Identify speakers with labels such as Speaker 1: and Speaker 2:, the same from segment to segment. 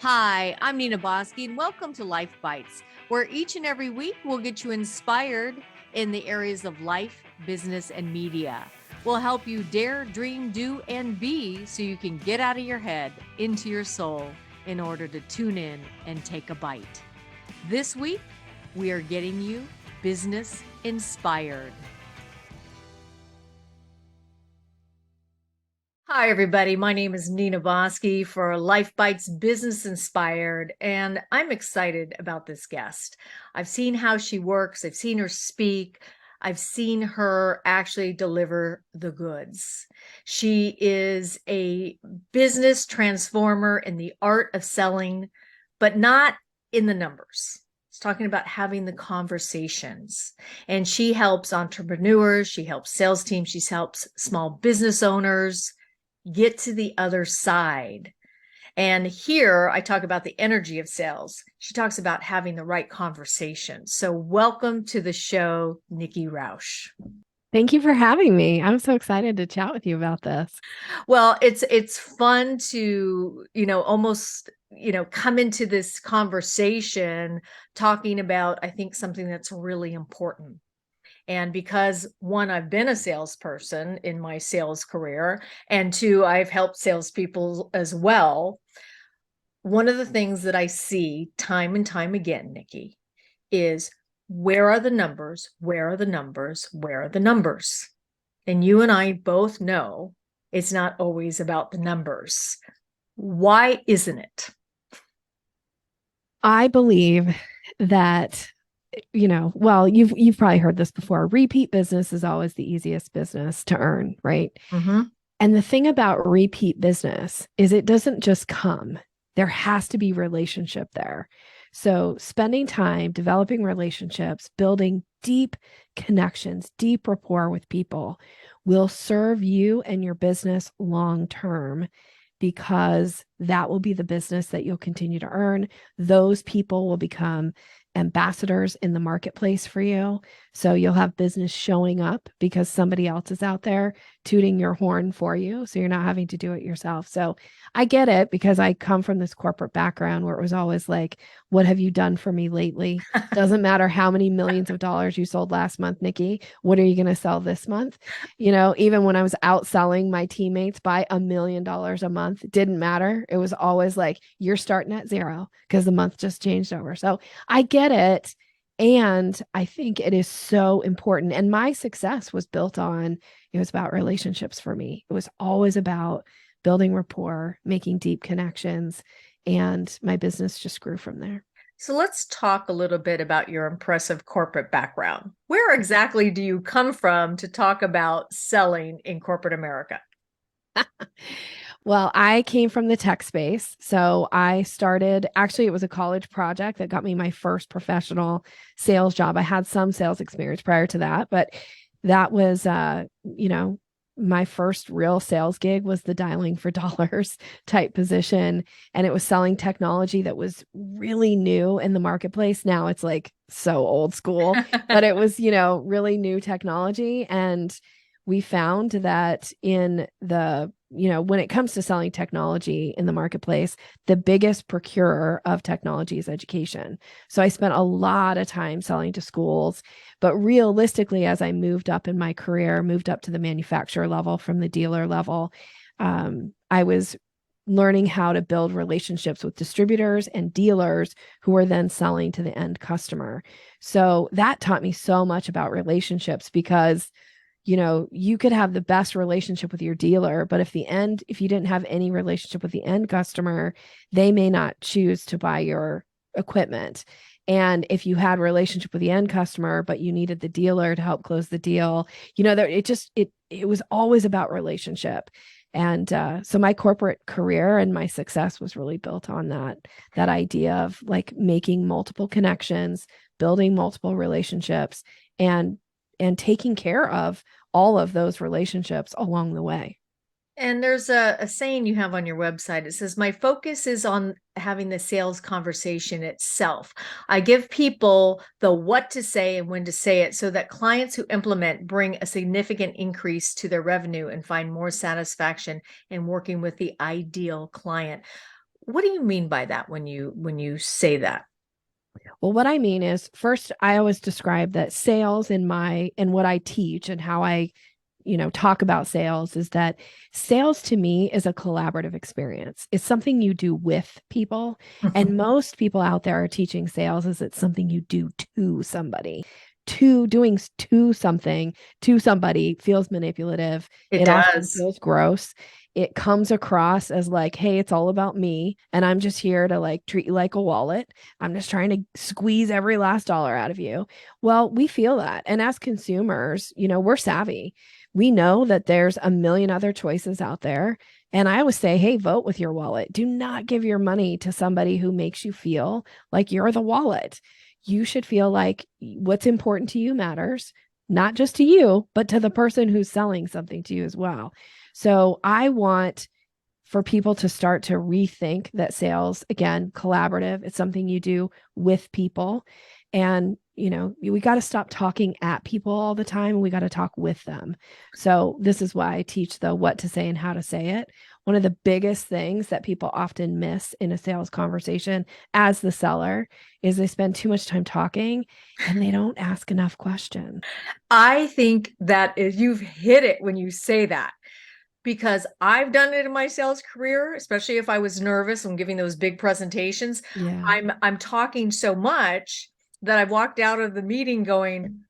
Speaker 1: Hi, I'm Nina Boski, and welcome to Life Bites, where each and every week we'll get you inspired in the areas of life, business, and media. We'll help you dare, dream, do, and be so you can get out of your head into your soul in order to tune in and take a bite. This week, we are getting you business inspired. Hi, everybody. My name is Nina Boski for Life Bites Business Inspired, and I'm excited about this guest. I've seen how she works, I've seen her speak, I've seen her actually deliver the goods. She is a business transformer in the art of selling, but not in the numbers. It's talking about having the conversations. And she helps entrepreneurs, she helps sales teams, she helps small business owners get to the other side. And here I talk about the energy of sales. She talks about having the right conversation. So welcome to the show, Nikki Rausch.
Speaker 2: Thank you for having me. I'm so excited to chat with you about this.
Speaker 1: Well, it's fun to, almost, come into this conversation talking about, I think, something that's really important. And because one, I've been a salesperson in my sales career, and two, I've helped salespeople as well. One of the things that I see time and time again, Nikki, is where are the numbers? Where are the numbers? Where are the numbers? And you and I both know it's not always about the numbers. Why isn't it?
Speaker 2: I believe that, you've probably heard this before. Repeat business is always the easiest business to earn, right?
Speaker 1: Mm-hmm.
Speaker 2: And the thing about repeat business is it doesn't just come. There has to be relationship there. So spending time developing relationships, building deep connections, deep rapport with people will serve you and your business long term because that will be the business that you'll continue to earn. Those people will become ambassadors in the marketplace for you. So you'll have business showing up because somebody else is out there tooting your horn for you. So you're not having to do it yourself. So I get it because I come from this corporate background where it was always like, what have you done for me lately? Doesn't matter how many millions of dollars you sold last month, Nikki. What are you going to sell this month? Even when I was outselling my teammates by $1 million a month, it didn't matter. It was always like, you're starting at zero because the month just changed over. So I get it. And I think it is so important. And my success was built on, it was about relationships for me. It was always about building rapport, making deep connections. And my business just grew from there.
Speaker 1: So let's talk a little bit about your impressive corporate background. Where exactly do you come from to talk about selling in corporate America?
Speaker 2: Well, I came from the tech space. So I started, actually, it was a college project that got me my first professional sales job. I had some sales experience prior to that, but that was, my first real sales gig was the dialing for dollars type position. And it was selling technology that was really new in the marketplace. Now it's like so old school, but it was, really new technology. And we found that when it comes to selling technology in the marketplace, the biggest procurer of technology is education. So I spent a lot of time selling to schools, but realistically, as I moved up in my career, moved up to the manufacturer level from the dealer level, I was learning how to build relationships with distributors and dealers who were then selling to the end customer. So that taught me so much about relationships because you could have the best relationship with your dealer, but if you didn't have any relationship with the end customer, they may not choose to buy your equipment. And if you had a relationship with the end customer, but you needed the dealer to help close the deal, it was always about relationship. And so my corporate career and my success was really built on that idea of like making multiple connections, building multiple relationships, and taking care of all of those relationships along the way.
Speaker 1: And there's a saying you have on your website. It says, my focus is on having the sales conversation itself. I give people the what to say and when to say it so that clients who implement bring a significant increase to their revenue and find more satisfaction in working with the ideal client. what do you mean by that when you say that?
Speaker 2: Well, what I mean is, first, I always describe that sales in my and what I teach and how I, talk about sales is that sales to me is a collaborative experience. It's something you do with people.
Speaker 1: Mhm.
Speaker 2: And most people out there are teaching sales is it's something you do to somebody. To doing to something to somebody feels manipulative.
Speaker 1: It
Speaker 2: It often
Speaker 1: does.
Speaker 2: feels gross. It comes across as like, hey, it's all about me. And I'm just here to like treat you like a wallet. I'm just trying to squeeze every last dollar out of you. Well, we feel that. And as consumers, we're savvy. We know that there's a million other choices out there. And I always say, hey, vote with your wallet. Do not give your money to somebody who makes you feel like you're the wallet. You should feel like what's important to you matters, not just to you, but to the person who's selling something to you as well. So I want for people to start to rethink that sales, again, collaborative, it's something you do with people. And, we got to stop talking at people all the time. We got to talk with them. So, this is why I teach the what to say and how to say it. One of the biggest things that people often miss in a sales conversation as the seller is they spend too much time talking and they don't ask enough questions.
Speaker 1: I think that is you've hit it when you say that because I've done it in my sales career, especially if I was nervous and giving those big presentations.
Speaker 2: Yeah.
Speaker 1: I'm talking so much that I've walked out of the meeting going,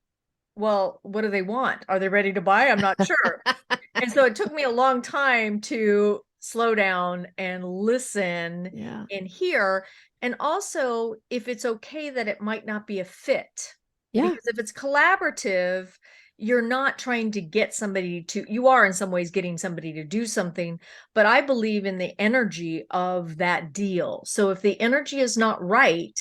Speaker 1: well, what do they want? Are they ready to buy? I'm not sure. And so it took me a long time to slow down and listen
Speaker 2: Yeah.
Speaker 1: and hear. And also, if it's okay that it might not be a fit,
Speaker 2: Yeah.
Speaker 1: because if it's collaborative, you're not trying to get somebody to, you are in some ways getting somebody to do something, but I believe in the energy of that deal. So if the energy is not right,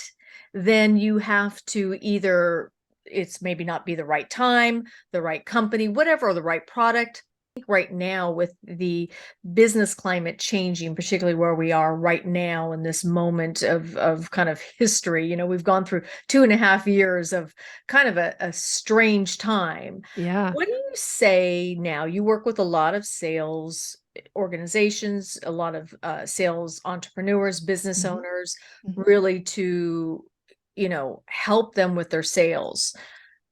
Speaker 1: then you have to either, it's maybe not be the right time, the right company, whatever, or the right product. Right now with the business climate changing, particularly where we are right now in this moment of kind of history, we've gone through 2.5 years of kind of a strange time.
Speaker 2: Yeah.
Speaker 1: What do you say now? You work with a lot of sales organizations, a lot of sales entrepreneurs, business
Speaker 2: Mhm.
Speaker 1: owners,
Speaker 2: Mhm.
Speaker 1: really to, help them with their sales.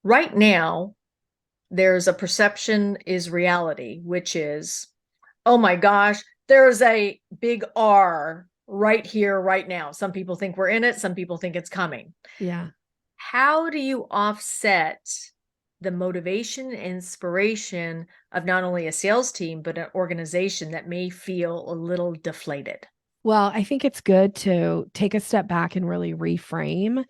Speaker 1: Right now, there's a perception is reality, which is, oh my gosh, there's a big R right here, right now. Some people think we're in it, some people think it's coming.
Speaker 2: Yeah.
Speaker 1: How do you offset the motivation and inspiration of not only a sales team, but an organization that may feel a little deflated?
Speaker 2: Well, I think it's good to take a step back and really reframe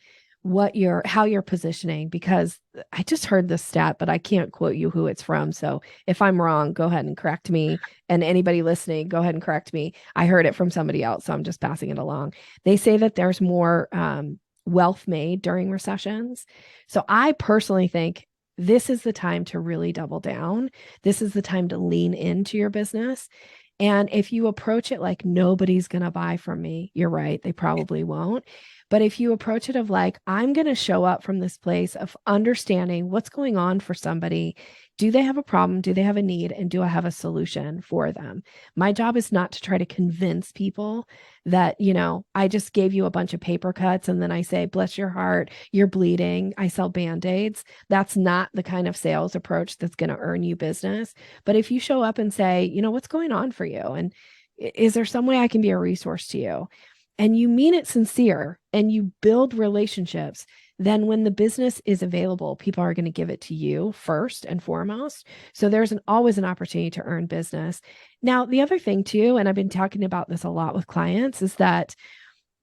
Speaker 2: how you're positioning because I just heard this stat, but I can't quote you who it's from. So if I'm wrong, go ahead and correct me. And anybody listening, go ahead and correct me. I heard it from somebody else, so I'm just passing it along. They say that there's more wealth made during recessions. So I personally think this is the time to really double down. This is the time to lean into your business. And if you approach it like nobody's going to buy from me, you're right, they probably won't. But if you approach it of like, I'm going to show up from this place of understanding what's going on for somebody. Do they have a problem? Do they have a need? And do I have a solution for them? My job is not to try to convince people that, I just gave you a bunch of paper cuts and then I say, bless your heart, you're bleeding. I sell band aids. That's not the kind of sales approach that's going to earn you business. But if you show up and say, what's going on for you? And is there some way I can be a resource to you? And you mean it sincere and you build relationships, then when the business is available, people are going to give it to you first and foremost. So there's always an opportunity to earn business. Now, the other thing too, and I've been talking about this a lot with clients, is that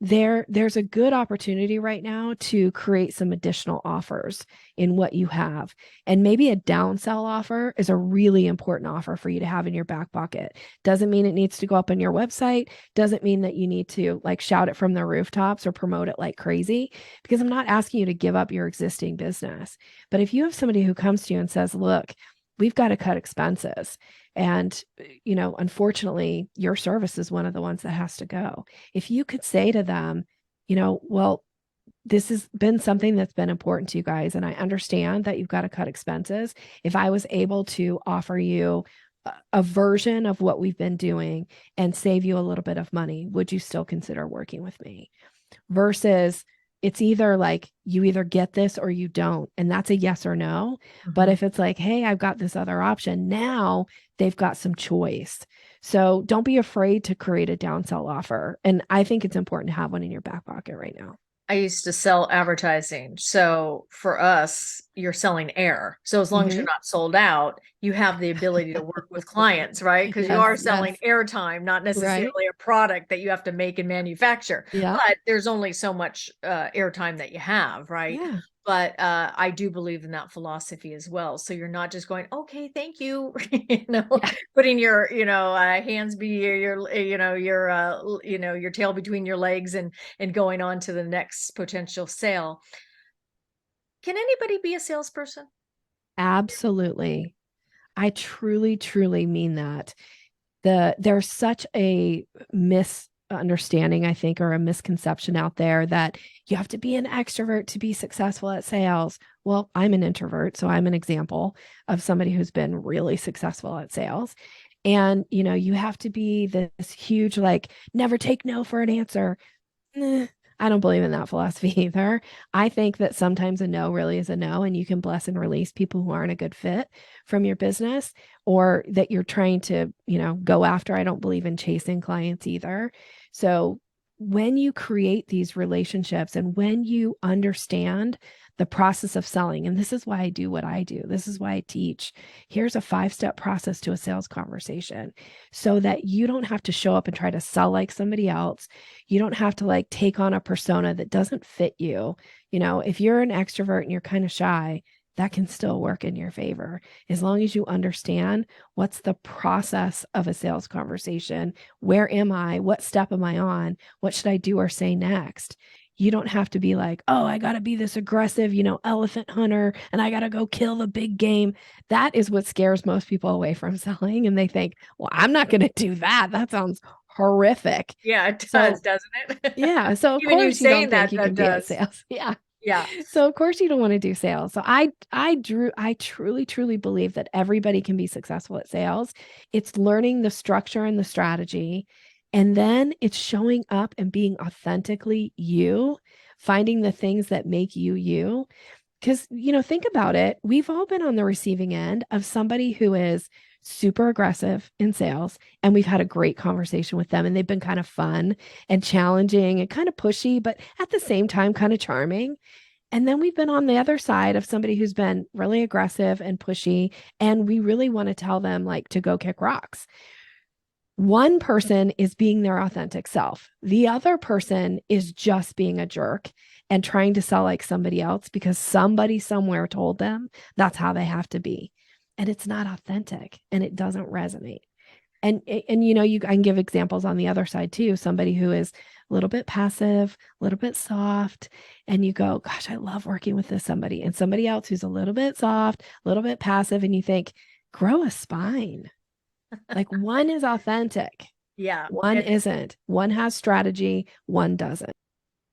Speaker 2: there's a good opportunity right now to create some additional offers in what you have. And maybe a downsell offer is a really important offer for you to have in your back pocket. Doesn't mean it needs to go up on your website, doesn't mean that you need to like shout it from the rooftops or promote it like crazy, because I'm not asking you to give up your existing business. But if you have somebody who comes to you and says, look, we've got to cut expenses. And, unfortunately, your service is one of the ones that has to go. If you could say to them, well, this has been something that's been important to you guys, and I understand that you've got to cut expenses. If I was able to offer you a version of what we've been doing and save you a little bit of money, would you still consider working with me? Versus it's either like you either get this or you don't. And that's a yes or no. But
Speaker 1: Mhm.
Speaker 2: if it's like, hey, I've got this other option, now they've got some choice. So don't be afraid to create a downsell offer. And I think it's important to have one in your back pocket right now.
Speaker 1: I used to sell advertising. So for us, you're selling air. So as long as you're
Speaker 2: Mm-hmm.
Speaker 1: not sold out, you have the ability to work with clients, right? Because you are
Speaker 2: Yes,
Speaker 1: selling
Speaker 2: yes.
Speaker 1: airtime, not
Speaker 2: Right.
Speaker 1: necessarily a product that you have to make and manufacture.
Speaker 2: Yeah.
Speaker 1: But there's only so much airtime that you have, right?
Speaker 2: Yeah.
Speaker 1: But I do believe in that philosophy as well. So you're not just going, okay, thank you,
Speaker 2: Yeah.
Speaker 1: putting your, hands be your tail between your legs and going on to the next potential sale. Can anybody be a salesperson?
Speaker 2: Absolutely. I truly, truly mean that. There's such a misunderstanding, I think, or a misconception out there that you have to be an extrovert to be successful at sales. Well, I'm an introvert, so I'm an example of somebody who's been really successful at sales. And you have to be this huge, like, never take no for an answer. I don't believe in that philosophy either. I think that sometimes a no really is a no, and you can bless and release people who aren't a good fit from your business or that you're trying to, go after. I don't believe in chasing clients either. So when you create these relationships and when you understand the process of selling, and this is why I do what I do, this is why I teach. Here's a 5-step process to a sales conversation so that you don't have to show up and try to sell like somebody else. You don't have to like take on a persona that doesn't fit you. If you're an extrovert and you're kind of shy, that can still work in your favor as long as you understand what's the process of a sales conversation. Where am I? What step am I on? What should I do or say next? You don't have to be like, oh, I got to be this aggressive, elephant hunter and I got to go kill the big game. That is what scares most people away from selling. And they think, well, I'm not going to do that. That sounds horrific.
Speaker 1: Yeah, it does,
Speaker 2: So,
Speaker 1: doesn't it?
Speaker 2: yeah. So, of
Speaker 1: Even you
Speaker 2: course, you don't
Speaker 1: saying
Speaker 2: think
Speaker 1: that,
Speaker 2: you
Speaker 1: that
Speaker 2: can be at
Speaker 1: does.
Speaker 2: sales. Yeah.
Speaker 1: Yeah.
Speaker 2: So, of course, you don't want to do sales. So, I truly, truly believe that everybody can be successful at sales. It's learning the structure and the strategy. And then it's showing up and being authentically you, finding the things that make you you. Because, think about it. We've all been on the receiving end of somebody who is super aggressive in sales, and we've had a great conversation with them, and they've been kind of fun and challenging and kind of pushy, but at the same time, kind of charming. And then we've been on the other side of somebody who's been really aggressive and pushy, and we really want to tell them, like, to go kick rocks. One person is being their authentic self. The other person is just being a jerk and trying to sell like somebody else because somebody somewhere told them that's how they have to be. And it's not authentic and it doesn't resonate. And I can give examples on the other side too. Somebody who is a little bit passive, a little bit soft, and you go, gosh, I love working with this somebody. And somebody else who's a little bit soft, a little bit passive, and you think, grow a spine. Like one is authentic,
Speaker 1: Yeah.
Speaker 2: one
Speaker 1: And
Speaker 2: isn't. One has strategy, one doesn't.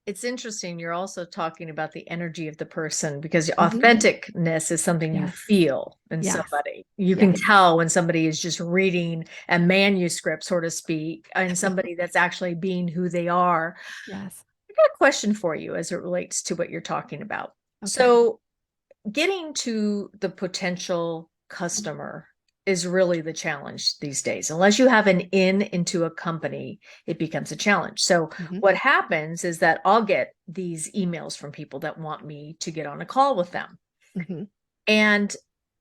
Speaker 1: it's interesting. You're also talking about the energy of the person because
Speaker 2: Mhm.
Speaker 1: authenticness is something you
Speaker 2: Yes.
Speaker 1: feel in
Speaker 2: Yes.
Speaker 1: somebody. You can
Speaker 2: Yes.
Speaker 1: tell when somebody is just reading a manuscript, so to speak, and somebody that's actually being who they are.
Speaker 2: Yes.
Speaker 1: I got a question for you as it relates to what you're talking about.
Speaker 2: Okay.
Speaker 1: So, getting to the potential customer is really the challenge these days. Unless you have an in into a company, it becomes a challenge. So
Speaker 2: Mhm.
Speaker 1: what happens is that I'll get these emails from people that want me to get on a call with them.
Speaker 2: Mhm.
Speaker 1: And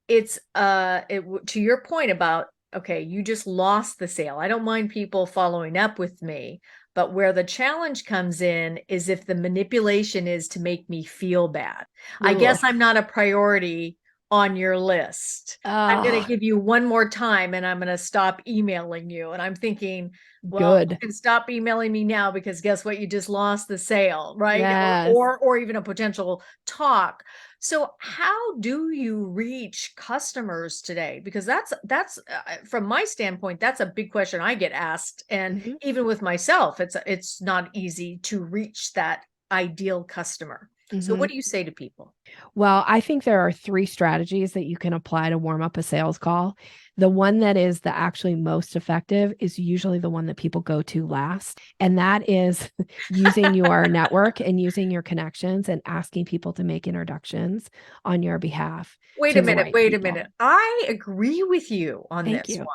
Speaker 1: it's to your point about, okay, you just lost the sale. I don't mind people following up with me, but where the challenge comes in is if the manipulation is to make me feel bad. I
Speaker 2: Ugh.
Speaker 1: guess I'm not a priority on your list. I'm going to
Speaker 2: Oh,
Speaker 1: give you one more time and I'm going to stop emailing you. And I'm thinking, well, you
Speaker 2: good.
Speaker 1: can stop emailing me now because guess what? You just lost the sale, right? Or
Speaker 2: Yes.
Speaker 1: or even a potential talk. So how do you reach customers today? Because that's from my standpoint, that's a big question I get asked, and
Speaker 2: Mhm.
Speaker 1: even with myself, it's not easy to reach that ideal customer. So
Speaker 2: Hmm.
Speaker 1: what do you say to people?
Speaker 2: Well, I think there are three strategies that you can apply to warm up a sales call. The one that is the actually most effective is usually the one that people go to last. And that is using your network and using your connections and asking people to make introductions on your behalf
Speaker 1: Wait a
Speaker 2: to the
Speaker 1: minute,
Speaker 2: right
Speaker 1: wait a
Speaker 2: people.
Speaker 1: minute. I agree with you on
Speaker 2: Thank
Speaker 1: this
Speaker 2: you.
Speaker 1: one.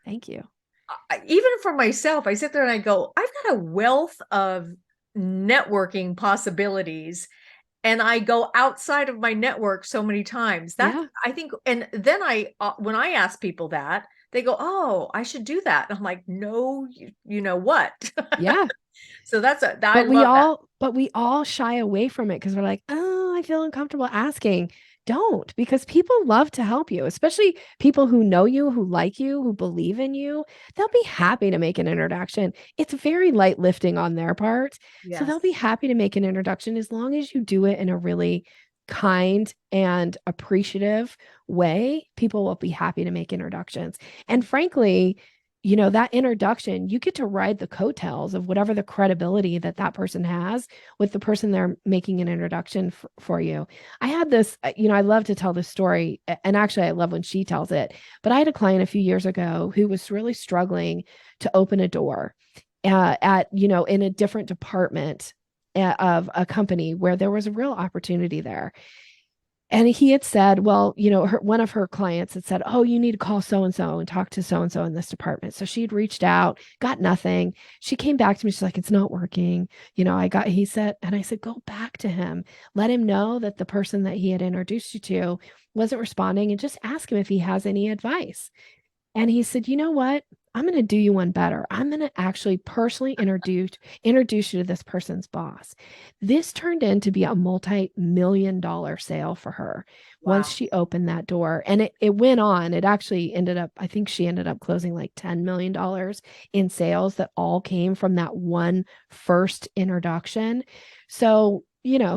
Speaker 2: Thank you.
Speaker 1: Even for myself, I sit there and I go, I've got a wealth of networking possibilities, and I go outside of my network so many times. That's,
Speaker 2: Yeah.
Speaker 1: I think, and then when I ask people that, they go, "Oh, I should do that." And I'm like, "No, you know what?"
Speaker 2: Yeah.
Speaker 1: So I love that.
Speaker 2: But we all shy away from it because we're like, oh, I feel uncomfortable asking. Don't, because people love to help you, especially people who know you, who like you, who believe in you. They'll be happy to make an introduction. It's very light lifting on their part. So they'll be
Speaker 1: Yes.
Speaker 2: happy to make an introduction as long as you do it in a really kind and appreciative way. People will be happy to make introductions. And frankly, that introduction, you get to ride the coattails of whatever the credibility that that person has with the person they're making an introduction for you. I had this, I love to tell this story, and actually, I love when she tells it. But I had a client a few years ago who was really struggling to open a door in a different department of a company where there was a real opportunity there. And he had said, well, one of her clients had said, oh, you need to call so and talk to so and so in this department. So she'd reached out, got nothing. She came back to me. She's like, it's not working. He said, and I said, go back to him, let him know that the person that he had introduced you to wasn't responding, and just ask him if he has any advice. And he said, you know what? I'm going to do you one better. I'm going to actually personally introduce you to this person's boss. This turned into be a multi-million-dollar sale for her once
Speaker 1: Wow.
Speaker 2: she opened that door. And it went on. It actually ended up, I think she ended up closing like $10 million in sales that all came from that one first introduction. So,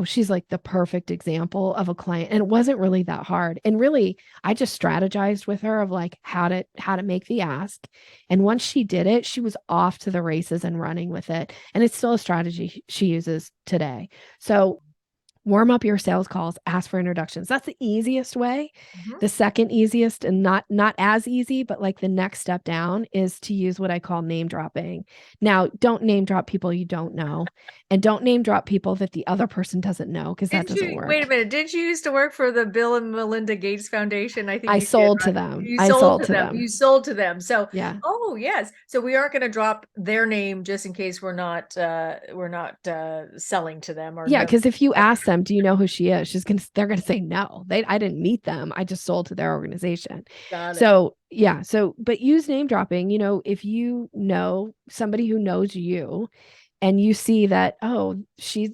Speaker 2: she's like the perfect example of a client. And it wasn't really that hard. And really, I just strategized with her of like how to make the ask. And once she did it, she was off to the races and running with it. And it's still a strategy she uses today. So warm up your sales calls, ask for introductions. That's the easiest way.
Speaker 1: Mhm.
Speaker 2: The second easiest, and not as easy, but like the next step down, is to use what I call name dropping. Now, don't name drop people you don't know, and don't name drop people that the other person doesn't know, because that
Speaker 1: Didn't
Speaker 2: doesn't
Speaker 1: you wait a
Speaker 2: work.
Speaker 1: minute? Didn't you used to work for the Bill and Melinda Gates Foundation? I think
Speaker 2: I
Speaker 1: you did,
Speaker 2: sold to
Speaker 1: right?
Speaker 2: them.
Speaker 1: You
Speaker 2: I
Speaker 1: sold
Speaker 2: sold
Speaker 1: to
Speaker 2: to
Speaker 1: them.
Speaker 2: them.
Speaker 1: You sold to them. So,
Speaker 2: Yeah.
Speaker 1: oh yes. So we aren't going to drop their name just in case we're not selling to them or
Speaker 2: Yeah,
Speaker 1: no.
Speaker 2: because if you ask them, do you know who she is? They're gonna say no. I didn't meet them. I just sold to their organization.
Speaker 1: Got it.
Speaker 2: So yeah, but use name dropping. If you know somebody who knows you and you see that, oh,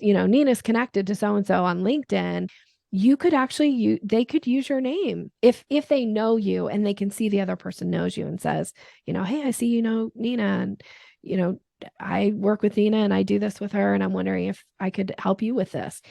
Speaker 2: Nina's connected to so and so on LinkedIn, they could use your name if they know you and they can see the other person knows you and says, hey, I see Nina, and you know I work with Nina and I do this with her, and I'm wondering if I could help you with this.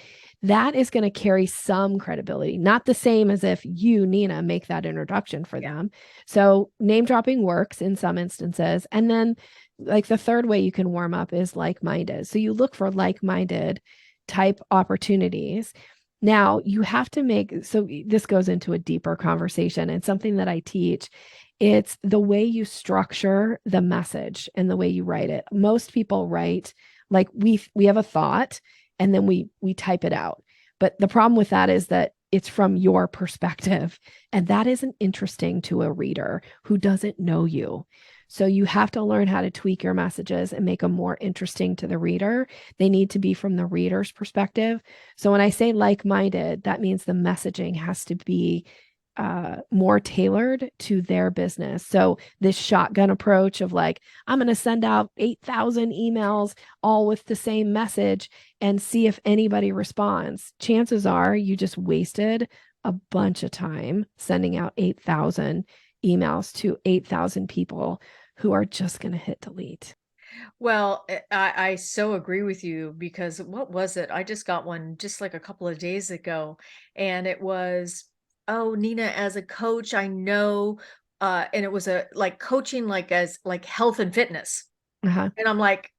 Speaker 2: That is going to carry some credibility, not the same as if you, Nina, make that introduction for
Speaker 1: Yeah.
Speaker 2: them. So name dropping works in some instances. And then, like, the third way you can warm up is like minded. So you look for like minded type opportunities. Now you have to so this goes into a deeper conversation and something that I teach. It's the way you structure the message and the way you write it. Most people write like we have a thought and then we type it out. But the problem with that is that it's from your perspective, and that isn't interesting to a reader who doesn't know you. So you have to learn how to tweak your messages and make them more interesting to the reader. They need to be from the reader's perspective. So when I say like-minded, that means the messaging has to be more tailored to their business. So this shotgun approach of like, I'm going to send out 8,000 emails all with the same message and see if anybody responds. Chances are you just wasted a bunch of time sending out 8,000 emails to 8,000 people who are just going to hit delete.
Speaker 1: Well, I so agree with you because what was it? I just got one just like a couple of days ago, and it was, oh, Nina, as a coach, I know, and it was a like coaching like as like health and fitness.
Speaker 2: Uh-huh.
Speaker 1: And I'm like,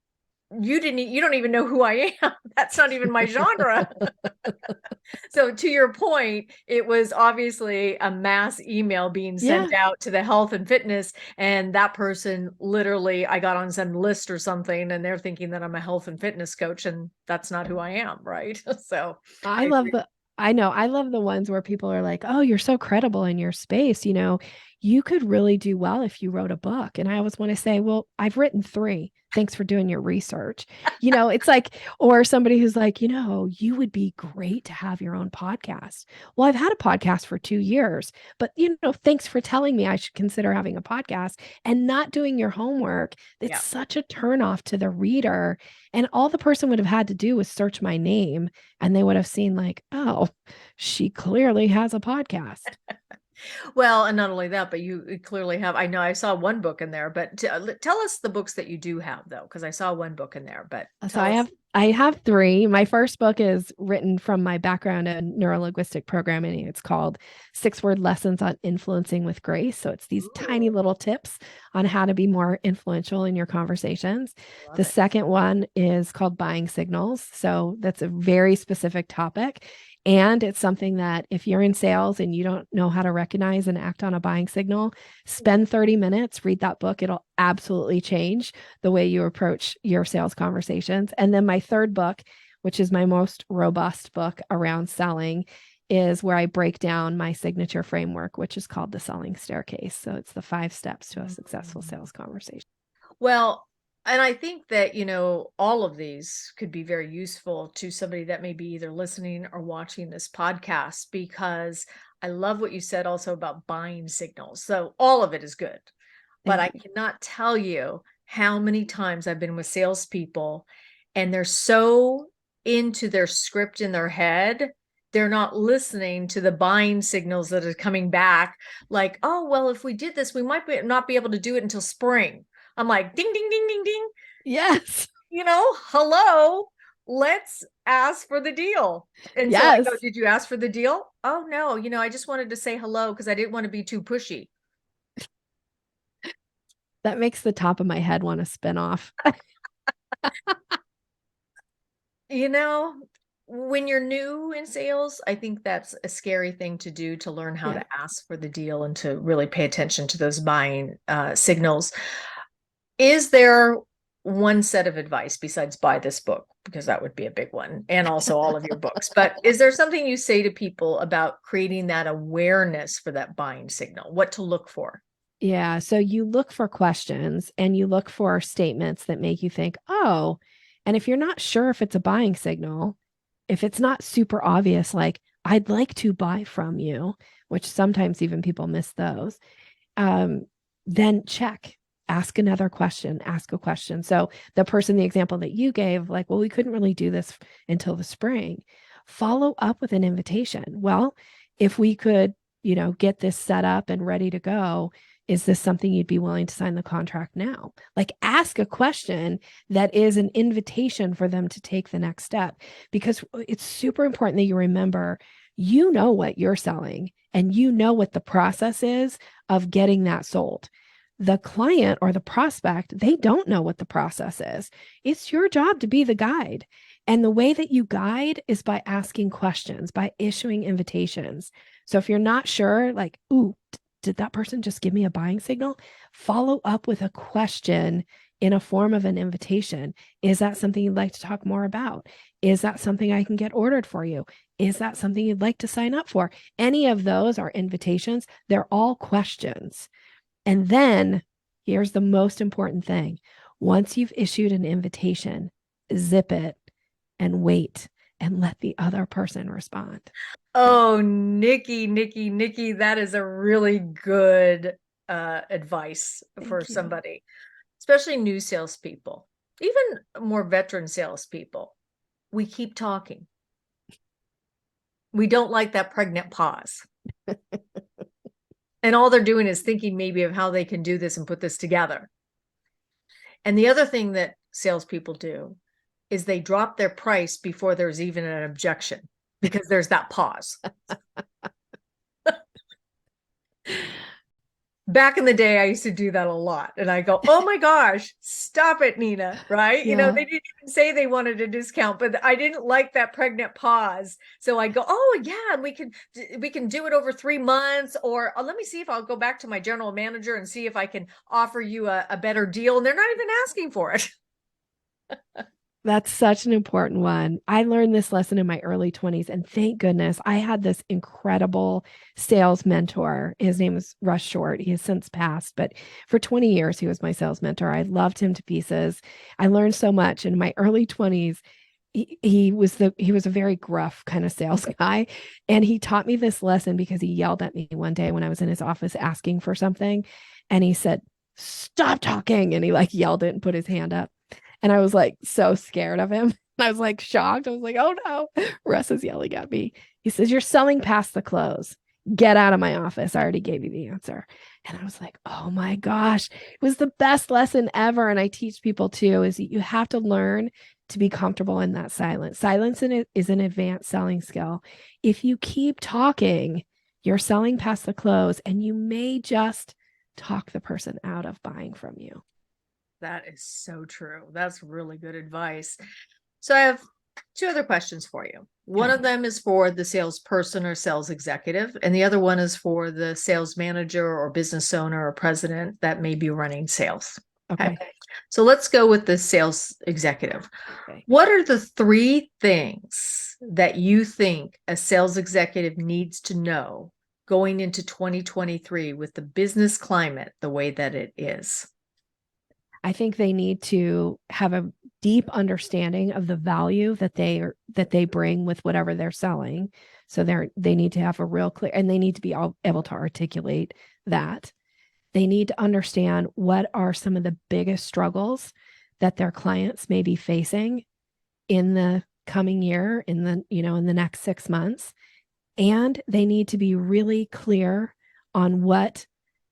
Speaker 1: you don't even know who I am. That's not even my genre. So to your point, it was obviously a mass email being
Speaker 2: Yeah.
Speaker 1: sent out to the health and fitness. And that person literally, I got on some list or something, and they're thinking that I'm a health and fitness coach, and that's not who I am, right? So
Speaker 2: I
Speaker 1: I
Speaker 2: love
Speaker 1: agree.
Speaker 2: the I know, I love the ones where people are like, "Oh, you're so credible in your space, you could really do well if you wrote a book." And I always want to say, "Well, I've written 3. Thanks for doing your research." It's like or somebody who's like, "You would be great to have your own podcast." Well, I've had a podcast for 2 years, but thanks for telling me I should consider having a podcast and not doing your homework. It's
Speaker 1: Yeah.
Speaker 2: such a turnoff to the reader. And all the person would have had to do was search my name and they would have seen like, oh, she clearly has a podcast.
Speaker 1: Well, and not only that, but you clearly have, I know I saw one book in there, but tell us the books that you do have though, because I saw one book in there, but
Speaker 2: So
Speaker 1: tell
Speaker 2: I
Speaker 1: us.
Speaker 2: have I have 3. My first book is written from my background in neurolinguistic programming. It's called 6-Word Lessons on Influencing with Grace. So it's these tiny
Speaker 1: Ooh,
Speaker 2: little tips on how to be more influential in your conversations.
Speaker 1: love
Speaker 2: The
Speaker 1: it.
Speaker 2: second one is called Buying Signals. So that's a very specific topic. And it's something that if you're in sales and you don't know how to recognize and act on a buying signal, spend 30 minutes, read that book. It'll absolutely change the way you approach your sales conversations. And then my third book, which is my most robust book around selling, is where I break down my signature framework, which is called the selling staircase. So it's the 5 steps to a successful
Speaker 1: Mm.
Speaker 2: sales conversation.
Speaker 1: Well, and I think that, all of these could be very useful to somebody that may be either listening or watching this podcast, because I love what you said also about buying signals. So all of it is good, but
Speaker 2: Thank
Speaker 1: I
Speaker 2: you.
Speaker 1: cannot tell you how many times I've been with salespeople and they're so into their script in their head. They're not listening to the buying signals that are coming back. Like, oh, well, if we did this, we might not be able to do it until spring. I'm like, ding, ding, ding, ding, ding.
Speaker 2: Yes.
Speaker 1: Hello, let's ask for the deal. And so I go,
Speaker 2: Yes.
Speaker 1: did you ask for the deal? Oh, no. I just wanted to say hello because I didn't want to be too pushy.
Speaker 2: That makes the top of my head want to spin off.
Speaker 1: You know, when you're new in sales, I think that's a scary thing to do, to learn how
Speaker 2: Yeah.
Speaker 1: to ask for the deal and to really pay attention to those buying signals. Is there one set of advice besides buy this book? Because that would be a big one, and also all of your books. But is there something you say to people about creating that awareness for that buying signal? What to look for?
Speaker 2: Yeah. So you look for questions and you look for statements that make you think, oh, and if you're not sure if it's a buying signal, if it's not super obvious, like, I'd like to buy from you, which sometimes even people miss those, um, then check, ask another question, ask a question. So the example that you gave, like, well, we couldn't really do this until the spring. Follow up with an invitation. Well, if we could, get this set up and ready to go, is this something you'd be willing to sign the contract now? Like, ask a question that is an invitation for them to take the next step, because it's super important that you remember, what you're selling and what the process is of getting that sold. The client or the prospect, they don't know what the process is. It's your job to be the guide. And the way that you guide is by asking questions, by issuing invitations. So if you're not sure, like, ooh, did that person just give me a buying signal? Follow up with a question in a form of an invitation. Is that something you'd like to talk more about? Is that something I can get ordered for you? Is that something you'd like to sign up for? Any of those are invitations. They're all questions. And then here's the most important thing. Once you've issued an invitation, zip it and wait and let the other person respond.
Speaker 1: Oh, Nikki, Nikki, Nikki, that is a really good advice for
Speaker 2: Thank you.
Speaker 1: somebody, especially new salespeople, even more veteran salespeople. We keep talking. We don't like that pregnant pause. And all they're doing is thinking maybe of how they can do this and put this together. And the other thing that salespeople do is they drop their price before there's even an objection, because there's that pause. back in the day, I used to do that a lot. And I go, oh my gosh, stop it, Nina. Right.
Speaker 2: Yeah.
Speaker 1: They didn't even say they wanted a discount, but I didn't like that pregnant pause. So I go, oh yeah, and we can do it over 3 months, or let me see if I'll go back to my general manager and see if I can offer you a better deal. And they're not even asking for it.
Speaker 2: That's such an important one. I learned this lesson in my early 20s, and thank goodness I had this incredible sales mentor. His name was Russ Short. He has since passed, but for 20 years, he was my sales mentor. I loved him to pieces. I learned so much in my early 20s. He was a very gruff kind of sales guy, and he taught me this lesson because he yelled at me one day when I was in his office asking for something, and he said, "Stop talking," and he like yelled it and put his hand up. And I was like so scared of him. I was like shocked. I was like, oh no, Russ is yelling at me. He says, "You're selling past the close. Get out of my office. I already gave you the answer." And I was like, oh my gosh, it was the best lesson ever. And I teach people too, is that you have to learn to be comfortable in that silence. Silence in it is an advanced selling skill. If you keep talking, you're selling past the close, and you may just talk the person out of buying from you.
Speaker 1: That is so true. That's really good advice. So I have two other questions for you. One
Speaker 2: Okay.
Speaker 1: of them is for the salesperson or sales executive, and the other one is for the sales manager or business owner or president that may be running sales. Okay.
Speaker 2: Okay.
Speaker 1: So let's go with the sales executive.
Speaker 2: Okay.
Speaker 1: What are the three things that you think a sales executive needs to know going into 2023 with the business climate the way that it is?
Speaker 2: I think they need to have a deep understanding of the value that they bring with whatever they're selling. So they need to have a real clear, and they need to be able to articulate that. They need to understand what are some of the biggest struggles that their clients may be facing in the coming year, in the next 6 months. And they need to be really clear on what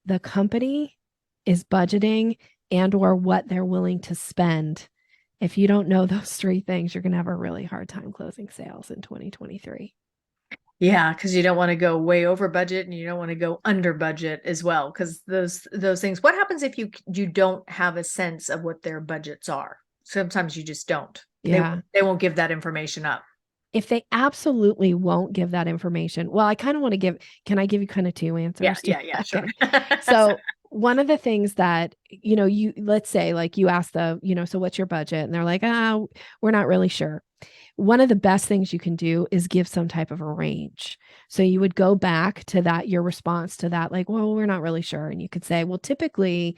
Speaker 2: the company is budgeting and or what they're willing to spend. If you don't know those three things, you're going to have a really hard time closing sales in 2023.
Speaker 1: Yeah, because you don't want to go way over budget and you don't want to go under budget as well. Because those things. What happens if you don't have a sense of what their budgets are? Sometimes you just don't.
Speaker 2: Yeah.
Speaker 1: They won't give that information up.
Speaker 2: If they absolutely won't give that information, well, I kind of want to can I give you kind of two
Speaker 1: Yeah,
Speaker 2: answers?
Speaker 1: yeah, sure.
Speaker 2: Okay. So one of the things that, let's say like you ask so what's your budget? And they're like, we're not really sure. One of the best things you can do is give some type of a range. So you would go back to that, your response to that, like, well, we're not really sure. And you could say, well, typically,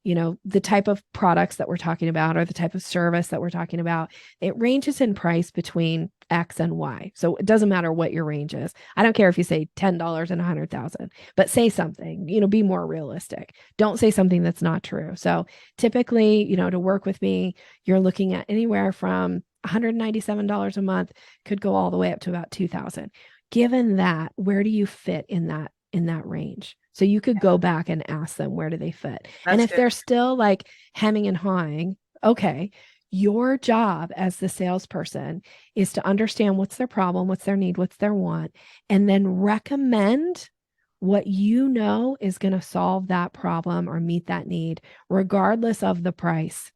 Speaker 2: the type of products that we're talking about or the type of service that we're talking about, it ranges in price between X and Y. So it doesn't matter what your range is. I don't care if you say $10 and 100,000, but say something, be more realistic. Don't say something that's not true. So typically, to work with me, you're looking at anywhere from $197 a month, could go all the way up to about 2,000. Given that, where do you fit in that range? So you could go back and ask them, where do they fit? And
Speaker 1: That's
Speaker 2: if
Speaker 1: good.
Speaker 2: they're still like hemming and hawing, okay, your job as the salesperson is to understand what's their problem, what's their need, what's their want, and then recommend what is going to solve that problem or meet that need, regardless of the price.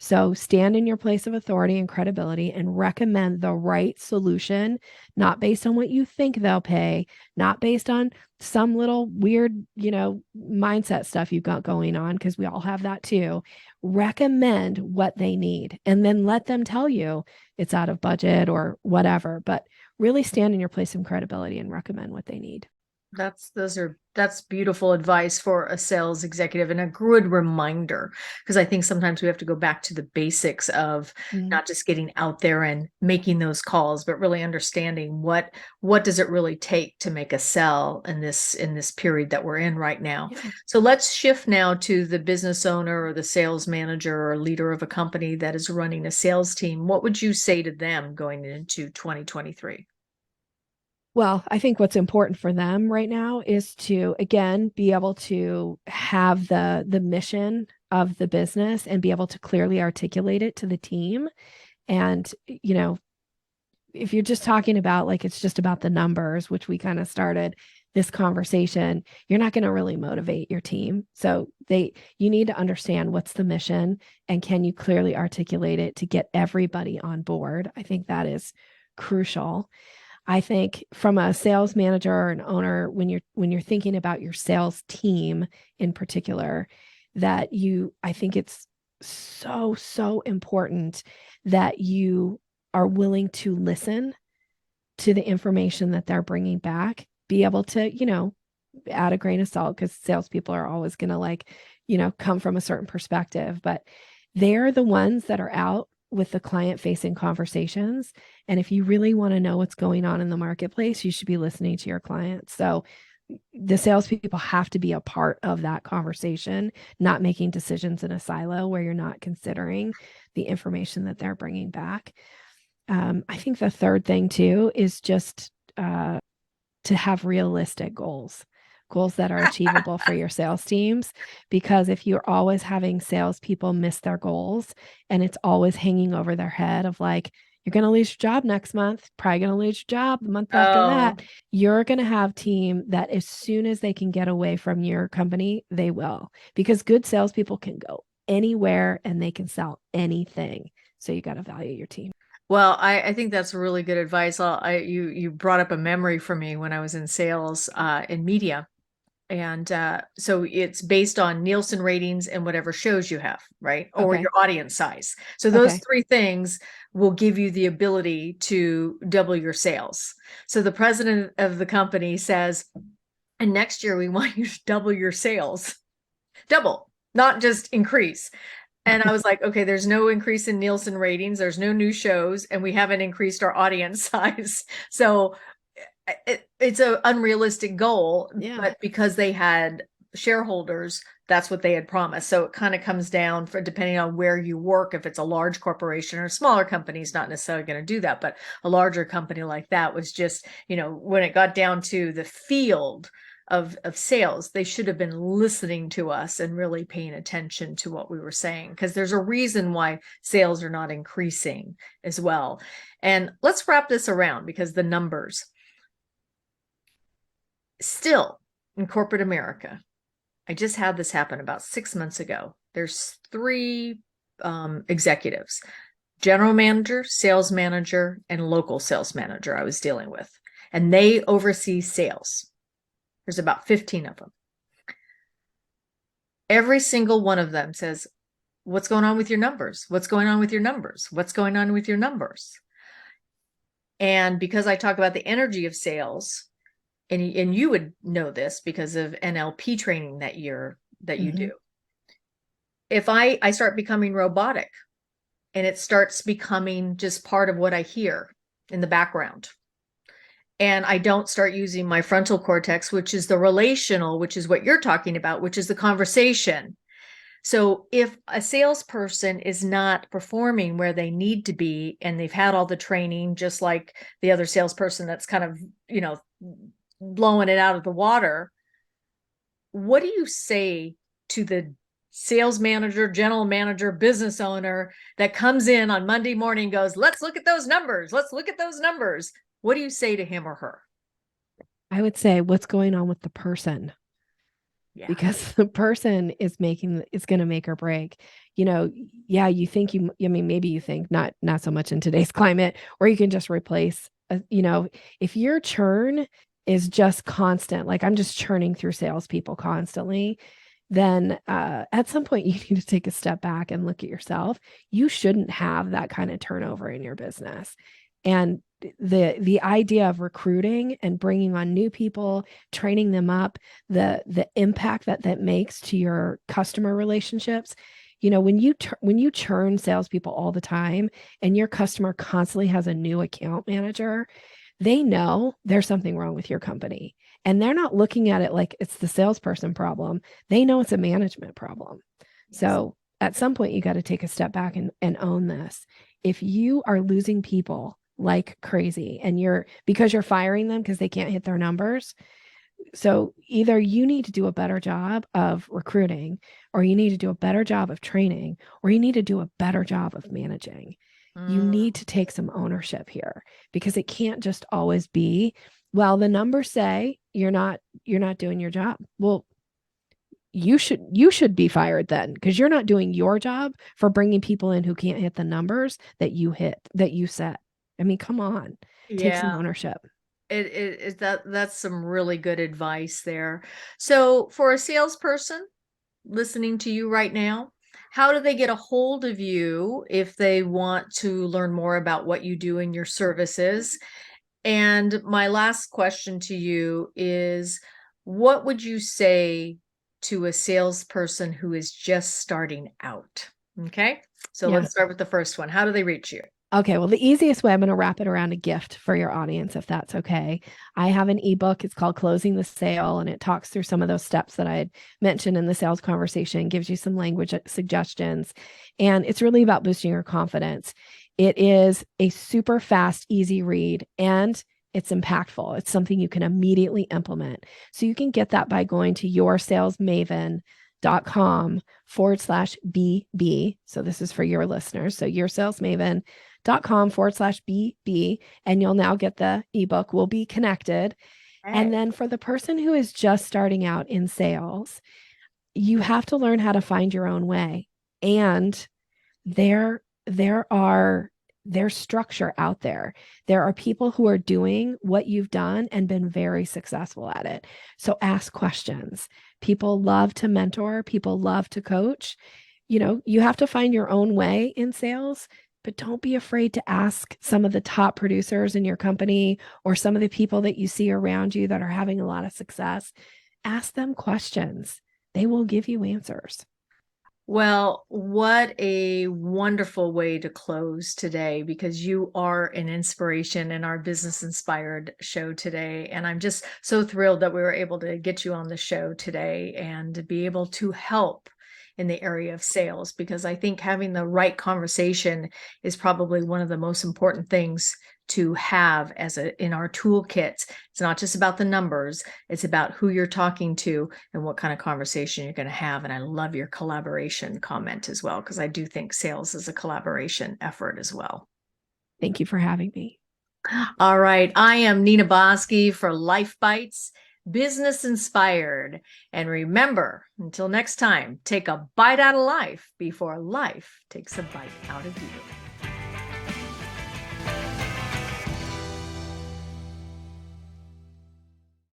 Speaker 2: So stand in your place of authority and credibility and recommend the right solution, not based on what you think they'll pay, not based on some little weird, mindset stuff you've got going on, because we all have that too. Recommend what they need and then let them tell you it's out of budget or whatever, but really stand in your place of credibility and recommend what they need.
Speaker 1: That's beautiful advice for a sales executive and a good reminder, because I think sometimes we have to go back to the basics of
Speaker 2: Mm-hmm.
Speaker 1: not just getting out there and making those calls, but really understanding what does it really take to make a sell in this period that we're in right now.
Speaker 2: Yeah.
Speaker 1: So let's shift now to the business owner or the sales manager or leader of a company that is running a sales team. What would you say to them going into 2023?
Speaker 2: Well, I think what's important for them right now is to, again, be able to have the mission of the business and be able to clearly articulate it to the team. And, if you're just talking about like it's just about the numbers, which we kind of started, this conversation, you're not going to really motivate your team. So you need to understand what's the mission and can you clearly articulate it to get everybody on board. I think that is crucial. I think from a sales manager or an owner, when you're thinking about your sales team in particular, I think it's so important that you are willing to listen to the information that they're bringing back, be able to, add a grain of salt because salespeople are always going to come from a certain perspective, but they're the ones that are out with the client facing conversations. And if you really want to know what's going on in the marketplace, you should be listening to your clients. So the salespeople have to be a part of that conversation, not making decisions in a silo where you're not considering the information that they're bringing back. I think the third thing too is just to have realistic goals that are achievable for your sales teams. Because if you're always having salespeople miss their goals and it's always hanging over their head of like, you're going to lose your job next month, probably going to lose your job the month after that, you're going to have team that as soon as they can get away from your company, they will. Because good salespeople can go anywhere and they can sell anything. So you got to value your team.
Speaker 1: Well, I think that's really good advice. You brought up a memory for me when I was in sales in media. And so it's based on Nielsen ratings and whatever shows you have, right? Or
Speaker 2: Okay.
Speaker 1: your audience size. So those three things will give you the ability to double your sales. So the president of the company says, and next year we want you to double your sales. Double, not just increase. And I was like, okay, there's no increase in Nielsen ratings. There's no new shows, and we haven't increased our audience size. So it's an unrealistic goal, but because they had shareholders, that's what they had promised. So it kind of comes down for depending on where you work. If it's a large corporation or a smaller company is not necessarily going to do that, but a larger company like that was just, when it got down to the field of sales, they should have been listening to us and really paying attention to what we were saying, because there's a reason why sales are not increasing as well. And let's wrap this around, because the numbers still in corporate America, I just had this happen about 6 months ago. There's three executives: general manager, sales manager, and local sales manager I was dealing with, and they oversee sales. There's about 15 of them. Every single one of them says, what's going on with your numbers? What's going on with your numbers? What's going on with your numbers? And because I talk about the energy of sales, and you would know this because of NLP training that you do. If I start becoming robotic and it starts becoming just part of what I hear in the background, and I don't start using my frontal cortex, which is the relational, which is what you're talking about, which is the conversation. So if a salesperson is not performing where they need to be, and they've had all the training, just like the other salesperson that's kind of, blowing it out of the water, what do you say to the sales manager, general manager, business owner that comes in on Monday morning and goes, let's look at those numbers. Let's look at those numbers. What do you say to him or her?
Speaker 2: I would say, what's going on with the person? Yeah. Because the person is going to make or break. You think maybe you think not so much in today's climate, or you can just replace, if your churn is just constant, like I'm just churning through salespeople constantly, then at some point you need to take a step back and look at yourself. You shouldn't have that kind of turnover in your business. And the idea of recruiting and bringing on new people, training them up, the impact that makes to your customer relationships. When you churn salespeople all the time and your customer constantly has a new account manager, they know there's something wrong with your company, and they're not looking at it like it's the salesperson problem. They know it's a management problem. Yes. So at some point you got to take a step back and own this. If you are losing people like crazy and because you're firing them because they can't hit their numbers, So either you need to do a better job of recruiting, or you need to do a better job of training, or you need to do a better job of managing. You
Speaker 1: Mm,
Speaker 2: need to take some ownership here, because it can't just always be, well, the numbers say you're not doing your job. Well, you should be fired then, because you're not doing your job for bringing people in who can't hit the numbers that you set. I mean, come on, take
Speaker 1: yeah,
Speaker 2: some ownership.
Speaker 1: that's some really good advice there. So for a salesperson listening to you right now, how do they get a hold of you if they want to learn more about what you do and your services? And my last question to you is, what would you say to a salesperson who is just starting out? Okay, so
Speaker 2: Yeah.
Speaker 1: let's start with the first one. How do they reach you?
Speaker 2: Okay, well, the easiest way, I'm going to wrap it around a gift for your audience, if that's okay. I have an ebook. It's called Closing the Sale, and it talks through some of those steps that I had mentioned in the sales conversation, gives you some language suggestions, and it's really about boosting your confidence. It is a super fast, easy read, and it's impactful. It's something you can immediately implement. So you can get that by going to yoursalesmaven.com/BB. So this is for your listeners. So yoursalesmaven.com/BB, and you'll now get the ebook. We'll be connected. And
Speaker 1: Hey.
Speaker 2: then for the person who is just starting out in sales, you have to learn how to find your own way. And there are there's structure out there. There are people who are doing what you've done and been very successful at it. So ask questions. People love to mentor, people love to coach. You have to find your own way in sales, but don't be afraid to ask some of the top producers in your company, or some of the people that you see around you that are having a lot of success. Ask them questions. They will give you answers.
Speaker 1: Well, what a wonderful way to close today, because you are an inspiration in our Business Inspired show today. And I'm just so thrilled that we were able to get you on the show today and to be able to help in the area of sales, because I think having the right conversation is probably one of the most important things to have in our toolkits. It's not just about the numbers, it's about who you're talking to and what kind of conversation you're going to have. And I love your collaboration comment as well, because I do think sales is a collaboration effort as well.
Speaker 2: Thank you for having me.
Speaker 1: All right. I am Nina Boski for Life Bites, Business Inspired. And remember, until next time, take a bite out of life before life takes a bite out of you.